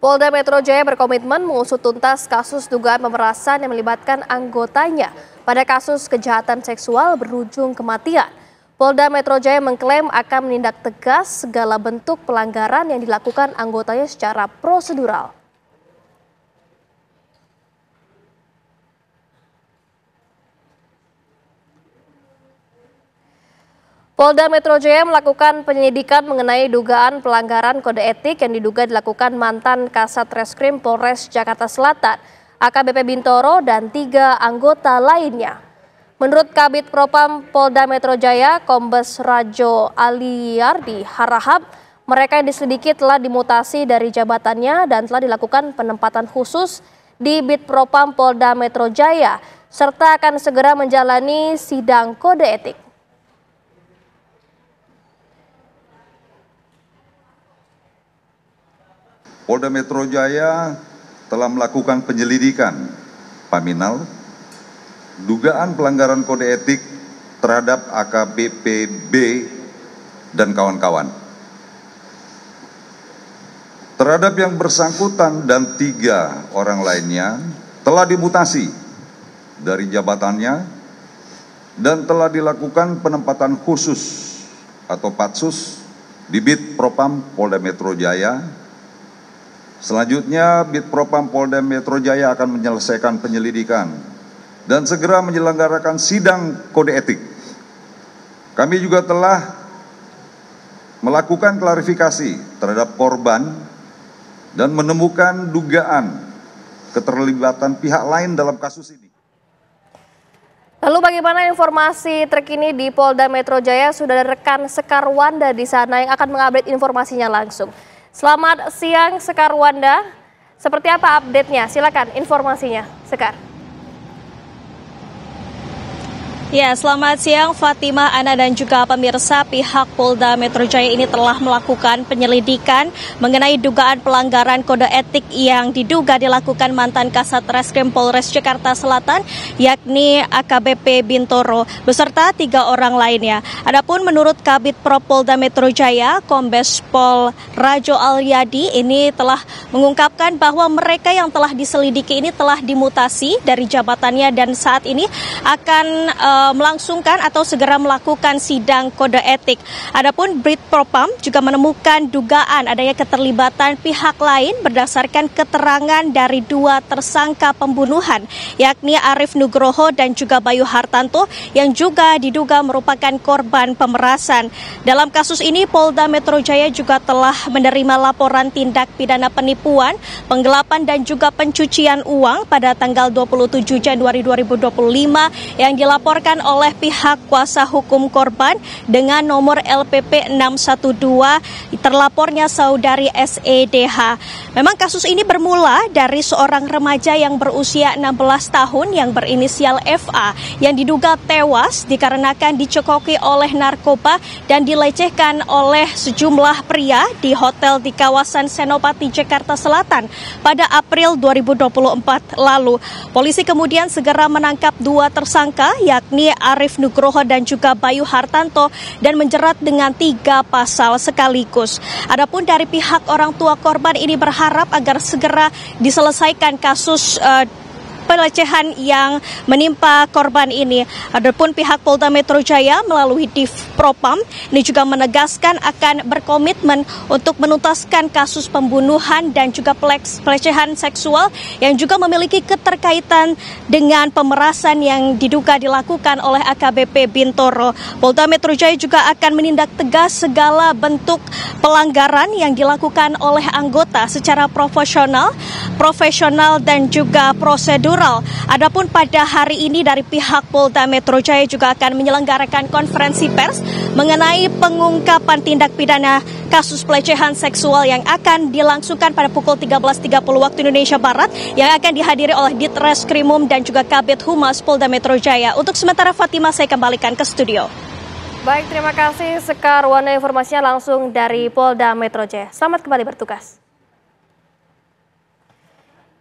Polda Metro Jaya berkomitmen mengusut tuntas kasus dugaan pemerasan yang melibatkan anggotanya pada kasus kejahatan seksual berujung kematian. Polda Metro Jaya mengklaim akan menindak tegas segala bentuk pelanggaran yang dilakukan anggotanya secara prosedural. Polda Metro Jaya melakukan penyelidikan mengenai dugaan pelanggaran kode etik yang diduga dilakukan mantan Kasat Reskrim Polres Jakarta Selatan, AKBP Bintoro, dan 3 anggota lainnya. Menurut Kabid Propam Polda Metro Jaya, Kombes Rajo Aliyardi Harahap, mereka yang diselidiki telah dimutasi dari jabatannya dan telah dilakukan penempatan khusus di Bid Propam Polda Metro Jaya, serta akan segera menjalani sidang kode etik. Polda Metro Jaya telah melakukan penyelidikan paminal dugaan pelanggaran kode etik terhadap AKBP B dan kawan-kawan. Terhadap yang bersangkutan dan 3 orang lainnya telah dimutasi dari jabatannya dan telah dilakukan penempatan khusus atau patsus di Bid Propam Polda Metro Jaya. Selanjutnya, Bid Propam Polda Metro Jaya akan menyelesaikan penyelidikan dan segera menyelenggarakan sidang kode etik. Kami juga telah melakukan klarifikasi terhadap korban dan menemukan dugaan keterlibatan pihak lain dalam kasus ini. Lalu bagaimana informasi terkini di Polda Metro Jaya? Sudah ada rekan Sekar Wanda di sana yang akan mengupdate informasinya langsung. Selamat siang Sekar Wanda, seperti apa update-nya? Silakan informasinya, Sekar. Ya, selamat siang Fatima, Ana, dan juga pemirsa. Pihak Polda Metro Jaya ini telah melakukan penyelidikan mengenai dugaan pelanggaran kode etik yang diduga dilakukan mantan Kasat Reskrim Polres Jakarta Selatan, yakni AKBP Bintoro, beserta 3 orang lainnya. Adapun menurut Kabid Prop Polda Metro Jaya, Kombes Pol Rajo Aliyardi ini telah mengungkapkan bahwa mereka yang telah diselidiki ini telah dimutasi dari jabatannya dan saat ini akan melangsungkan atau segera melakukan sidang kode etik. Adapun Bid Propam juga menemukan dugaan adanya keterlibatan pihak lain berdasarkan keterangan dari 2 tersangka pembunuhan, yakni Arif Nugroho dan juga Bayu Hartanto, yang juga diduga merupakan korban pemerasan. Dalam kasus ini, Polda Metro Jaya juga telah menerima laporan tindak pidana penipuan, penggelapan dan juga pencucian uang pada tanggal 27 Januari 2025 yang dilaporkan oleh pihak kuasa hukum korban dengan nomor LPP 612, terlapornya saudari SEDH. Memang kasus ini bermula dari seorang remaja yang berusia 16 tahun yang berinisial FA yang diduga tewas dikarenakan dicekoki oleh narkoba dan dilecehkan oleh sejumlah pria di hotel di kawasan Senopati, Jakarta Selatan pada April 2024 lalu. Polisi kemudian segera menangkap 2 tersangka, yakni Arif Nugroho dan juga Bayu Hartanto, dan menjerat dengan 3 pasal sekaligus. Adapun dari pihak orang tua korban ini berharap agar segera diselesaikan kasus pelecehan yang menimpa korban ini. Adapun pihak Polda Metro Jaya melalui Div Propam ini juga menegaskan akan berkomitmen untuk menuntaskan kasus pembunuhan dan juga pelecehan seksual yang juga memiliki keterkaitan dengan pemerasan yang diduga dilakukan oleh AKBP Bintoro. Polda Metro Jaya juga akan menindak tegas segala bentuk pelanggaran yang dilakukan oleh anggota secara profesional dan juga prosedur. Adapun pada hari ini dari pihak Polda Metro Jaya juga akan menyelenggarakan konferensi pers mengenai pengungkapan tindak pidana kasus pelecehan seksual yang akan dilangsungkan pada pukul 13.30 waktu Indonesia Barat yang akan dihadiri oleh Ditreskrimum dan juga Kabid Humas Polda Metro Jaya. Untuk sementara Fatima, saya kembalikan ke studio. Baik, terima kasih Sekar Wanda, informasinya langsung dari Polda Metro Jaya. Selamat kembali bertugas.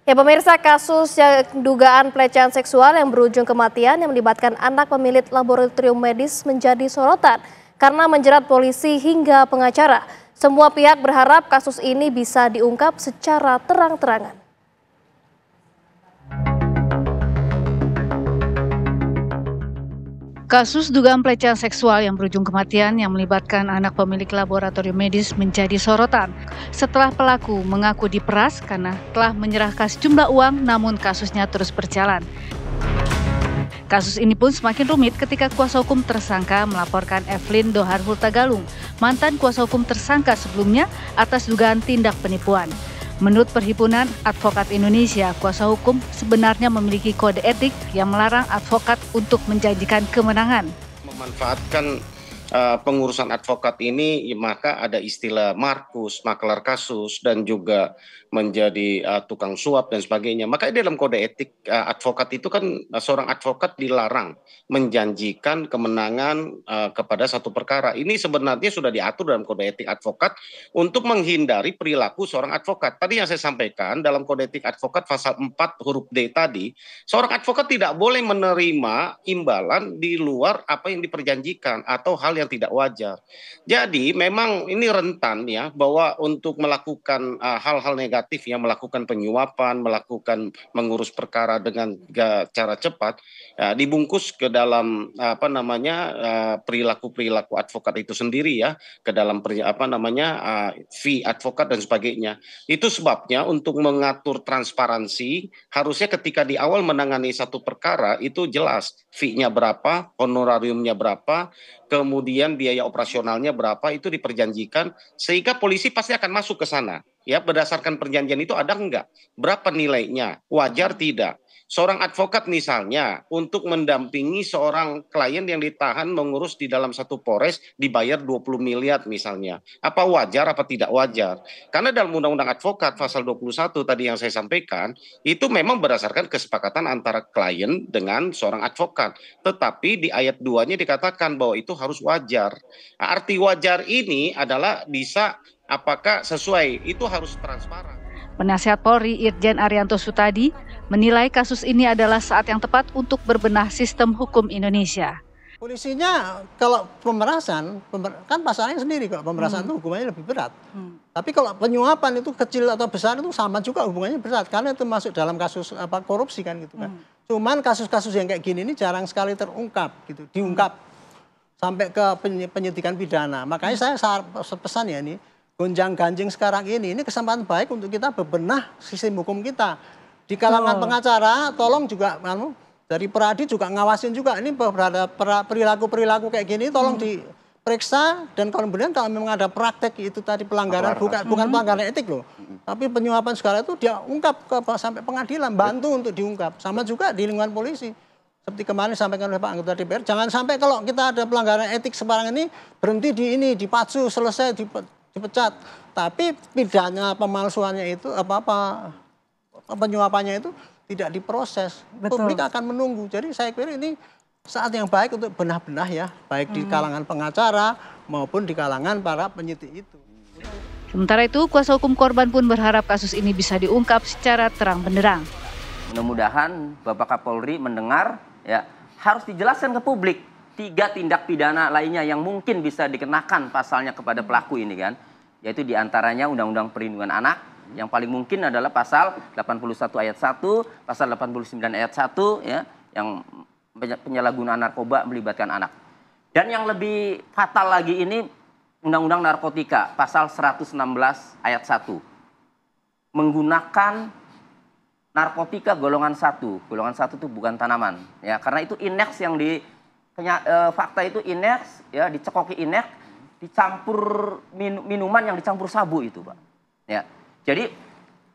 Ya pemirsa, kasus yang dugaan pelecehan seksual yang berujung kematian yang melibatkan anak pemilik laboratorium medis menjadi sorotan karena menjerat polisi hingga pengacara. Semua pihak berharap kasus ini bisa diungkap secara terang-terangan. Kasus dugaan pelecehan seksual yang berujung kematian yang melibatkan anak pemilik laboratorium medis menjadi sorotan setelah pelaku mengaku diperas karena telah menyerahkan sejumlah uang namun kasusnya terus berjalan. Kasus ini pun semakin rumit ketika kuasa hukum tersangka melaporkan Evelyn Dohar Hurtagalung, mantan kuasa hukum tersangka sebelumnya atas dugaan tindak penipuan. Menurut Perhimpunan Advokat Indonesia, kuasa hukum sebenarnya memiliki kode etik yang melarang advokat untuk menjanjikan kemenangan. Memanfaatkan pengurusan advokat ini, maka ada istilah Markus, makelar kasus, dan juga menjadi tukang suap dan sebagainya. Maka dalam kode etik advokat itu kan seorang advokat dilarang menjanjikan kemenangan kepada satu perkara. Ini sebenarnya sudah diatur dalam kode etik advokat untuk menghindari perilaku seorang advokat. Tadi yang saya sampaikan dalam kode etik advokat pasal 4 huruf D tadi, seorang advokat tidak boleh menerima imbalan di luar apa yang diperjanjikan atau hal yang tidak wajar. Jadi memang ini rentan ya bahwa untuk melakukan hal-hal negatif yang melakukan penyuapan, melakukan mengurus perkara dengan cara cepat, dibungkus ke dalam perilaku-perilaku advokat itu sendiri ya, ke dalam fee advokat dan sebagainya. Itu sebabnya untuk mengatur transparansi harusnya ketika di awal menangani satu perkara itu jelas fee-nya berapa, honorariumnya berapa, kemudian biaya operasionalnya berapa, itu diperjanjikan sehingga polisi pasti akan masuk ke sana. Ya, berdasarkan perjanjian itu ada enggak? Berapa nilainya? Wajar tidak? Seorang advokat misalnya untuk mendampingi seorang klien yang ditahan mengurus di dalam satu Polres dibayar 20 miliar misalnya. Apa wajar apa tidak wajar? Karena dalam Undang-Undang Advokat pasal 21 tadi yang saya sampaikan, itu memang berdasarkan kesepakatan antara klien dengan seorang advokat. Tetapi di ayat 2-nya dikatakan bahwa itu harus wajar. Arti wajar ini adalah bisa apakah sesuai, itu harus transparan. Penasihat Polri Irjen Arianto Sutadi menilai kasus ini adalah saat yang tepat untuk berbenah sistem hukum Indonesia. Polisinya kalau pemerasan, kan pasalnya sendiri, kalau pemerasan itu hukumannya lebih berat. Tapi kalau penyuapan itu kecil atau besar itu sama juga hukumannya berat, karena itu masuk dalam kasus korupsi kan gitu kan. Cuman kasus-kasus yang kayak gini ini jarang sekali terungkap gitu, diungkap sampai ke penyidikan pidana. Makanya saya pesan ya ini, gonjang-ganjing sekarang ini kesempatan baik untuk kita bebenah sistem hukum kita. Di kalangan pengacara, tolong juga dari Peradi juga ngawasin juga ini perilaku-perilaku kayak gini, tolong diperiksa, dan kemudian kalau memang ada praktek itu tadi pelanggaran, bukan pelanggaran etik loh, tapi penyuapan segala itu dia ungkap sampai pengadilan, bantu untuk diungkap. Sama juga di lingkungan polisi. Seperti kemarin disampaikan oleh Pak Anggota DPR, jangan sampai kalau kita ada pelanggaran etik sekarang ini berhenti di ini, dipacu, selesai, dipecat. Tapi pidana pemalsuannya itu penyuapannya itu tidak diproses. Betul. Publik akan menunggu. Jadi saya kira ini saat yang baik untuk benah-benah ya, baik di kalangan pengacara maupun di kalangan para penyidik itu. Sementara itu, kuasa hukum korban pun berharap kasus ini bisa diungkap secara terang benderang. Mudah-mudahan Bapak Kapolri mendengar ya, harus dijelaskan ke publik 3 tindak pidana lainnya yang mungkin bisa dikenakan pasalnya kepada pelaku ini kan, yaitu diantaranya Undang-Undang Perlindungan Anak, yang paling mungkin adalah pasal 81 ayat 1, pasal 89 ayat 1 ya, yang penyalahgunaan narkoba melibatkan anak. Dan yang lebih fatal lagi ini Undang-Undang Narkotika pasal 116 ayat 1. Menggunakan narkotika golongan 1. Golongan 1 itu bukan tanaman ya, karena itu ineks yang fakta itu ineks ya, dicekoki ineks dicampur minuman yang dicampur sabu itu, Pak. Ya. Jadi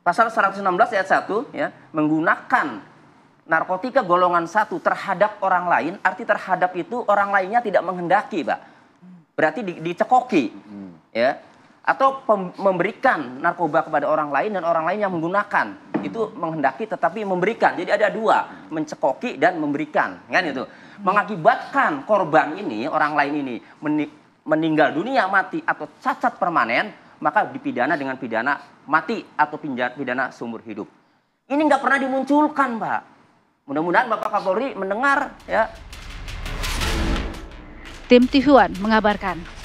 pasal 116 ayat 1 ya, menggunakan narkotika golongan 1 terhadap orang lain, arti terhadap itu orang lainnya tidak menghendaki, Pak. Berarti dicekoki. Ya. Atau memberikan narkoba kepada orang lain dan orang lain yang menggunakan. Itu menghendaki tetapi memberikan. Jadi ada 2, mencekoki dan memberikan, kan itu. Mengakibatkan korban ini, orang lain ini meninggal dunia, mati atau cacat permanen, maka dipidana dengan pidana mati atau pidana seumur hidup. Ini nggak pernah dimunculkan, Pak. Mudah-mudahan Bapak Kapolri mendengar ya. Tim TV One mengabarkan.